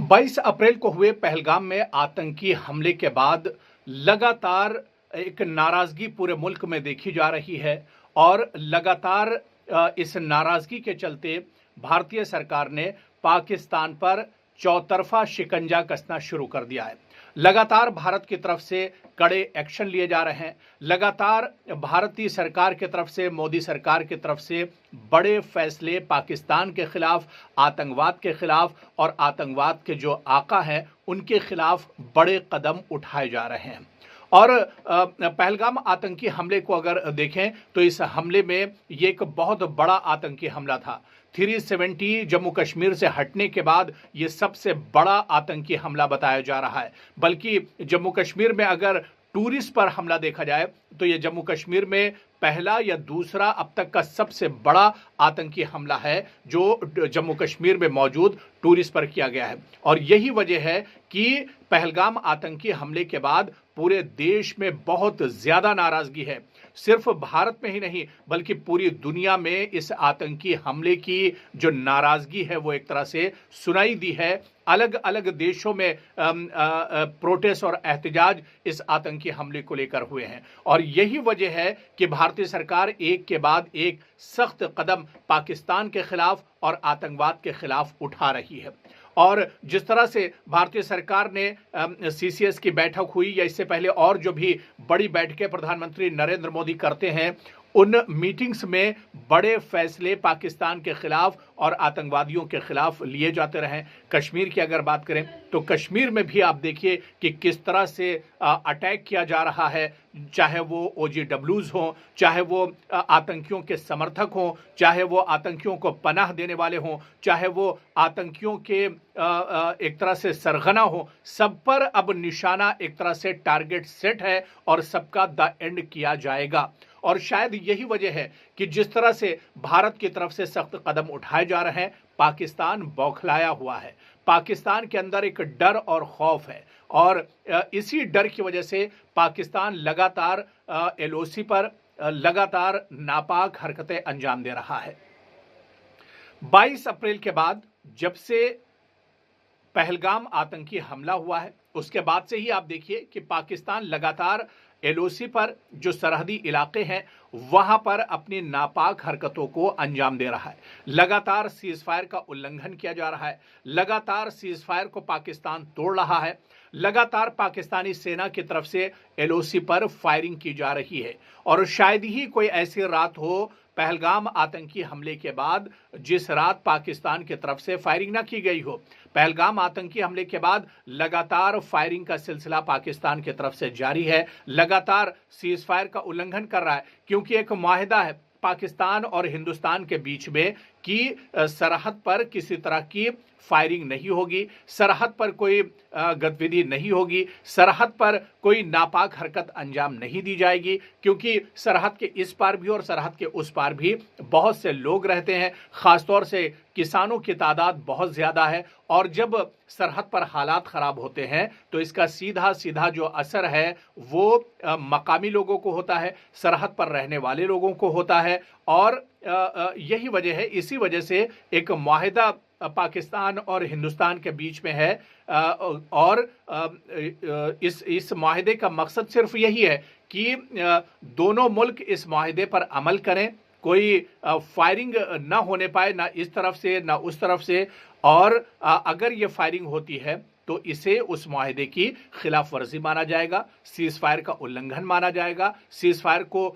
22 अप्रैल को हुए पहलगाम में आतंकी हमले के बाद लगातार एक नाराजगी पूरे मुल्क में देखी जा रही है और लगातार इस नाराजगी के चलते भारतीय सरकार ने पाकिस्तान पर चौतरफा शिकंजा कसना शुरू कर दिया है। लगातार भारत की तरफ से कड़े एक्शन लिए जा रहे हैं। लगातार भारतीय सरकार की तरफ से, मोदी सरकार की तरफ से बड़े फैसले पाकिस्तान के खिलाफ, आतंकवाद के खिलाफ और आतंकवाद के जो आका हैं उनके खिलाफ बड़े कदम उठाए जा रहे हैं। और पहलगाम आतंकी हमले को अगर देखें तो इस हमले में ये एक बहुत बड़ा आतंकी हमला था। 370 जम्मू कश्मीर से हटने के बाद ये सबसे बड़ा आतंकी हमला बताया जा रहा है। बल्कि जम्मू कश्मीर में अगर टूरिस्ट पर हमला देखा जाए तो ये जम्मू कश्मीर में पहला या दूसरा अब तक का सबसे बड़ा आतंकी हमला है जो जम्मू कश्मीर में मौजूद टूरिस्ट पर किया गया है। और यही वजह है कि पहलगाम आतंकी हमले के बाद पूरे देश में बहुत ज्यादा नाराजगी है। सिर्फ भारत में ही नहीं बल्कि पूरी दुनिया में इस आतंकी हमले की जो नाराजगी है वो एक तरह से सुनाई दी है। अलग अलग देशों में प्रोटेस्ट और एहतजाज इस आतंकी हमले को लेकर हुए हैं और यही वजह है कि भारतीय सरकार एक के बाद एक सख्त कदम पाकिस्तान के खिलाफ और आतंकवाद के खिलाफ उठा रही है। और जिस तरह से भारतीय सरकार ने सीसीएस की बैठक हुई या इससे पहले और जो भी बड़ी बैठकें प्रधानमंत्री नरेंद्र मोदी करते हैं, उन मीटिंग्स में बड़े फैसले पाकिस्तान के खिलाफ और आतंकवादियों के खिलाफ लिए जाते रहे। कश्मीर की अगर बात करें तो कश्मीर में भी आप देखिए कि किस तरह से अटैक किया जा रहा है, चाहे वो OGWs हों, चाहे वो आतंकियों के समर्थक हों, चाहे वो आतंकियों को पनाह देने वाले हों, चाहे वो आतंकियों के एक तरह से सरगना हो, सब पर अब निशाना एक तरह से टारगेट सेट है और सबका द एंड किया जाएगा। और शायद यही वजह है कि जिस तरह से भारत की तरफ से सख्त कदम उठाए जा रहे हैं, पाकिस्तान बौखलाया हुआ है। पाकिस्तान के अंदर एक डर और खौफ है और इसी डर की वजह से पाकिस्तान लगातार LOC पर लगातार नापाक हरकतें अंजाम दे रहा है। 22 अप्रैल के बाद जब से पहलगाम आतंकी हमला हुआ है उसके बाद से ही आप देखिए कि पाकिस्तान लगातार LOC पर जो सरहदी इलाके हैं वहां पर अपनी नापाक हरकतों को अंजाम दे रहा है। लगातार सीज फायर का उल्लंघन किया जा रहा है, लगातार सीज फायर को पाकिस्तान तोड़ रहा है, लगातार पाकिस्तानी सेना की तरफ से LOC पर फायरिंग की जा रही है। और शायद ही कोई ऐसी रात हो पहलगाम आतंकी हमले के बाद जिस रात पाकिस्तान की तरफ से फायरिंग ना की गई हो। पहलगाम आतंकी हमले के बाद लगातार फायरिंग का सिलसिला पाकिस्तान की तरफ से जारी है, लगातार सीज फायर का उल्लंघन कर रहा है क्योंकि एक मुआहिदा है पाकिस्तान और हिंदुस्तान के बीच में कि सरहद पर किसी तरह की फायरिंग नहीं होगी, सरहद पर कोई गतिविधि नहीं होगी, सरहद पर कोई नापाक हरकत अंजाम नहीं दी जाएगी क्योंकि सरहद के इस पार भी और सरहद के उस पार भी बहुत से लोग रहते हैं, खासतौर से किसानों की तादाद बहुत ज्यादा है। और जब सरहद पर हालात खराब होते हैं तो इसका सीधा सीधा जो असर है वो मकामी लोगों को होता है, सरहद पर रहने वाले लोगों को होता है। और यही वजह है, इसी वजह से एक मुआहिदा पाकिस्तान और हिंदुस्तान के बीच में है और इस मुआहिदे का मकसद सिर्फ यही है कि दोनों मुल्क इस मुआहिदे पर अमल करें, कोई फायरिंग ना होने पाए, ना इस तरफ से ना उस तरफ से। और अगर ये फायरिंग होती है तो इसे उस मुआहिदे की खिलाफ वर्जी माना जाएगा, सीज फायर का उल्लंघन माना जाएगा। सीज फायर को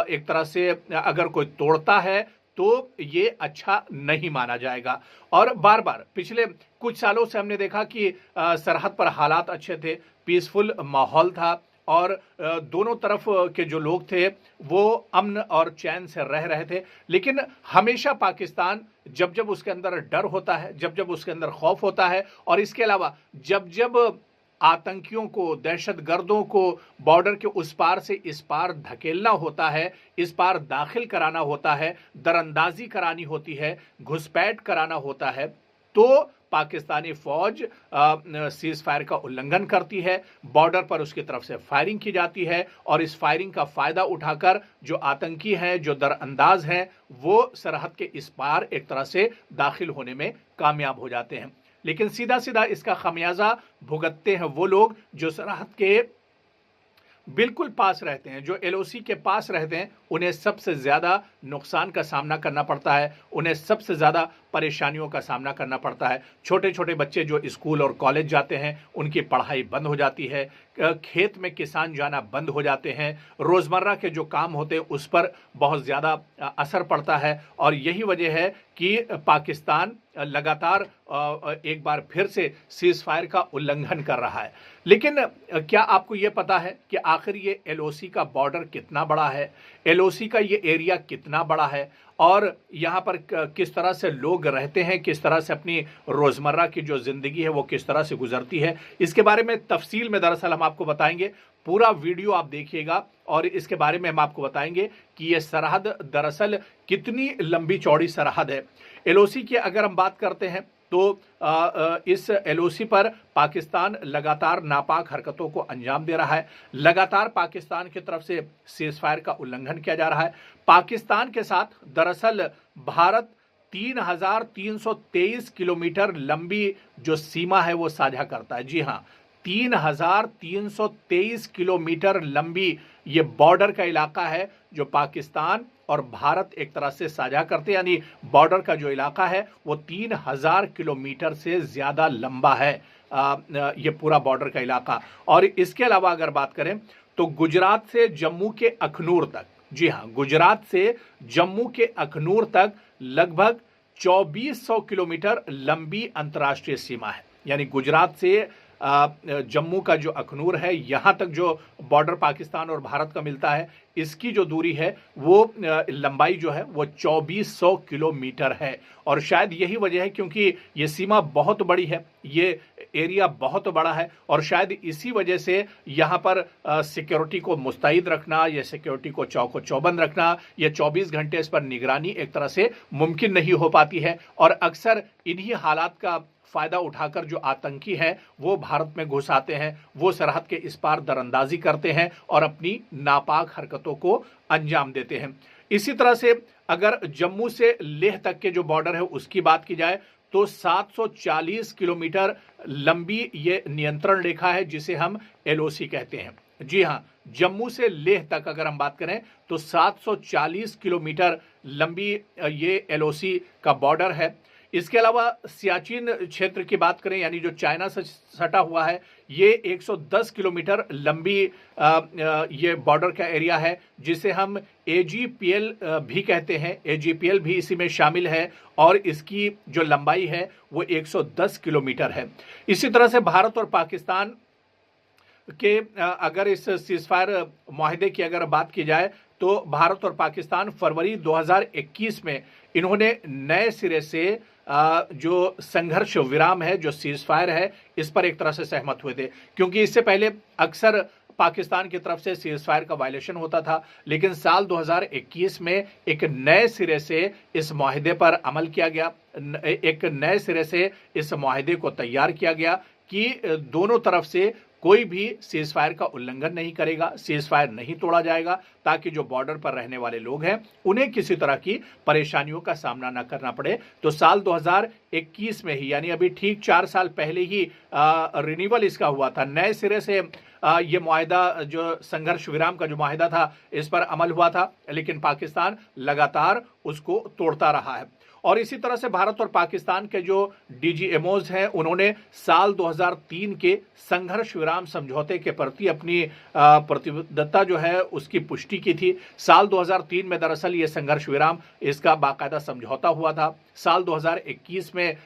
एक तरह से अगर कोई तोड़ता है तो ये अच्छा नहीं माना जाएगा। और बार बार पिछले कुछ सालों से हमने देखा कि सरहद पर हालात अच्छे थे, पीसफुल माहौल था और दोनों तरफ के जो लोग थे वो अमन और चैन से रह रहे थे। लेकिन हमेशा पाकिस्तान जब जब उसके अंदर डर होता है, जब जब उसके अंदर खौफ होता है और इसके अलावा जब जब आतंकियों को, दहशतगर्दों को बॉर्डर के उस पार से इस पार धकेलना होता है, इस पार दाखिल कराना होता है, दरअंदाजी करानी होती है, घुसपैठ कराना होता है, तो पाकिस्तानी फौज सीज फायर का उल्लंघन करती है, बॉर्डर पर उसकी तरफ से फायरिंग की जाती है और इस फायरिंग का फायदा उठाकर जो आतंकी हैं, जो दरअंदाज हैं, वो सरहद के इस पार एक तरह से दाखिल होने में कामयाब हो जाते हैं। लेकिन सीधा सीधा इसका खमियाजा भुगतते हैं वो लोग जो सरहद के बिल्कुल पास रहते हैं, जो एलओसी के पास रहते हैं। उन्हें सबसे ज़्यादा नुकसान का सामना करना पड़ता है, उन्हें सबसे ज़्यादा परेशानियों का सामना करना पड़ता है। छोटे छोटे बच्चे जो स्कूल और कॉलेज जाते हैं उनकी पढ़ाई बंद हो जाती है, खेत में किसान जाना बंद हो जाते हैं, रोज़मर्रा के जो काम होते हैं उस पर बहुत ज़्यादा असर पड़ता है। और यही वजह है कि पाकिस्तान लगातार एक बार फिर से सीज़ फायर का उल्लंघन कर रहा है। लेकिन क्या आपको ये पता है कि आखिर ये एलओसी का बॉर्डर कितना बड़ा है, एलओसी का ये एरिया कितना बड़ा है, और यहाँ पर किस तरह से लोग रहते हैं, किस तरह से अपनी रोज़मर्रा की जो ज़िंदगी है वो किस तरह से गुजरती है, इसके बारे में तफसील में दरअसल हम आपको बताएंगे। पूरा वीडियो आप देखिएगा और इसके बारे में हम आपको बताएंगे कि ये सरहद दरअसल कितनी लंबी चौड़ी सरहद है। एलओसी की अगर हम बात करते हैं तो इस एलओसी पर पाकिस्तान लगातार नापाक हरकतों को अंजाम दे रहा है। लगातार पाकिस्तान की तरफ से सीज़ फायर का उल्लंघन किया जा रहा है। पाकिस्तान के साथ दरअसल भारत 3,323 किलोमीटर लंबी जो सीमा है वो साझा करता है। जी हाँ, 3,323 किलोमीटर लंबी ये बॉर्डर का इलाका है जो पाकिस्तान और भारत एक तरह से साझा करते हैं। यानी बॉर्डर का जो इलाका है वो 3,000 किलोमीटर से ज़्यादा लंबा है ये पूरा बॉर्डर का इलाका। और इसके अलावा अगर बात करें तो गुजरात से जम्मू के अखनूर तक, जी हाँ, गुजरात से जम्मू के अखनूर तक लगभग 2400 किलोमीटर लंबी अंतर्राष्ट्रीय सीमा है। यानी गुजरात से जम्मू का जो अखनूर है, यहाँ तक जो बॉर्डर पाकिस्तान और भारत का मिलता है, इसकी जो दूरी है वो लंबाई जो है वो 2400 किलोमीटर है। और शायद यही वजह है क्योंकि ये सीमा बहुत बड़ी है, ये एरिया बहुत बड़ा है, और शायद इसी वजह से यहाँ पर सिक्योरिटी को मुस्तैद रखना, या सिक्योरिटी को चौको चौबंद रखना, या 24 घंटे इस पर निगरानी एक तरह से मुमकिन नहीं हो पाती है। और अक्सर इन्हीं हालात का फायदा उठाकर जो आतंकी हैं वो भारत में घुस आते हैं, वो सरहद के इस पार दरअंदाजी करते हैं और अपनी नापाक हरकतों को अंजाम देते हैं। इसी तरह से अगर जम्मू से लेह तक के जो बॉर्डर है उसकी बात की जाए तो 740 किलोमीटर लंबी ये नियंत्रण रेखा है जिसे हम एलओसी कहते हैं। जी हाँ, जम्मू से लेह तक अगर हम बात करें तो 740 किलोमीटर लंबी ये एलओसी का बॉर्डर है। इसके अलावा सियाचिन क्षेत्र की बात करें, यानी जो चाइना से सटा हुआ है, ये 110 किलोमीटर लंबी ये बॉर्डर का एरिया है जिसे हम एजीपीएल भी कहते हैं। एजीपीएल भी इसी में शामिल है और इसकी जो लंबाई है वो 110 किलोमीटर है। इसी तरह से भारत और पाकिस्तान के अगर इस सीज़ फायर मुआहदे की अगर बात की जाए तो भारत और पाकिस्तान फरवरी 2021 में इन्होंने नए सिरे से जो संघर्ष विराम है, जो सीज़ फायर है, इस पर एक तरह से सहमत हुए थे। क्योंकि इससे पहले अक्सर पाकिस्तान की तरफ से सीज़ फायर का वायलेशन होता था, लेकिन साल 2021 में एक नए सिरे से इस मुआहदे पर अमल किया गया, एक नए सिरे से इस मुआहदे को तैयार किया गया कि दोनों तरफ से कोई भी सीज़ फायर का उल्लंघन नहीं करेगा, सीज़ फायर नहीं तोड़ा जाएगा, ताकि जो बॉर्डर पर रहने वाले लोग हैं उन्हें किसी तरह की परेशानियों का सामना न करना पड़े। तो साल 2021 में ही, यानी अभी ठीक 4 साल पहले ही रिन्यूअल इसका हुआ था, नए सिरे से ये मुआहदा, जो संघर्ष विराम का जो मुआहदा था, इस पर अमल हुआ था, लेकिन पाकिस्तान लगातार उसको तोड़ता रहा है। और इसी तरह से भारत और पाकिस्तान के जो डीजीएमओज हैं उन्होंने साल 2003 के संघर्ष विराम समझौते के प्रति अपनी प्रतिबद्धता जो है उसकी पुष्टि की थी। साल 2003 में दरअसल ये संघर्ष विराम, इसका बाकायदा समझौता हुआ था। साल 2021 में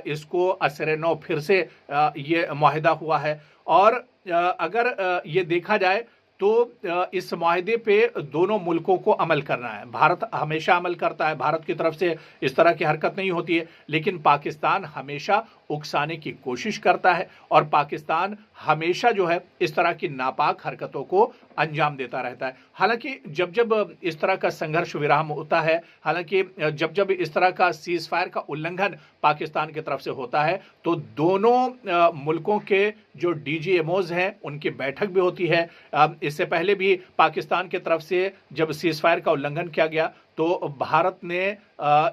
इसको असर नौ फिर से ये मुआहदा हुआ है। और अगर ये देखा जाए तो इस मुआहदे पे दोनों मुल्कों को अमल करना है। भारत हमेशा अमल करता है, भारत की तरफ से इस तरह की हरकत नहीं होती है, लेकिन पाकिस्तान हमेशा उकसाने की कोशिश करता है और पाकिस्तान हमेशा जो है इस तरह की नापाक हरकतों को अंजाम देता रहता है। हालांकि जब जब इस तरह का संघर्ष विराम होता है, हालांकि जब जब इस तरह का सीज़ फायर का उल्लंघन पाकिस्तान की तरफ से होता है तो दोनों मुल्कों के जो डीजीएमओज हैं उनकी बैठक भी होती है। इससे पहले भी पाकिस्तान की तरफ से जब सीज़ फायर का उल्लंघन किया गया तो भारत ने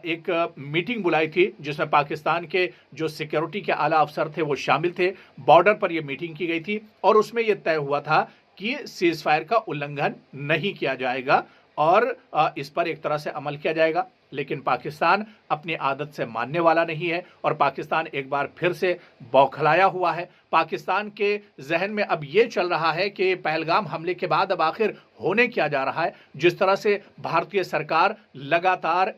एक मीटिंग बुलाई थी जिसमें पाकिस्तान के जो सिक्योरिटी के आला अफसर थे वो शामिल थे। बॉर्डर पर यह मीटिंग की गई थी और उसमें यह तय हुआ था कि सीज फायर का उल्लंघन नहीं किया जाएगा और इस पर एक तरह से अमल किया जाएगा। लेकिन पाकिस्तान अपनी आदत से मानने वाला नहीं है और पाकिस्तान एक बार फिर से बौखलाया हुआ है। पाकिस्तान के जहन में अब ये चल रहा है कि पहलगाम हमले के बाद अब आखिर होने क्या जा रहा है। जिस तरह से भारतीय सरकार लगातार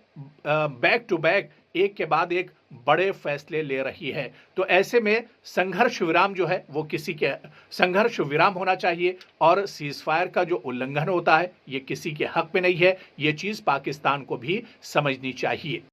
बैक टू बैक एक के बाद एक बड़े फैसले ले रही है, तो ऐसे में संघर्ष विराम जो है वो किसी के संघर्ष विराम होना चाहिए और सीज फायर का जो उल्लंघन होता है ये किसी के हक में नहीं है। ये चीज पाकिस्तान को भी समझनी चाहिए।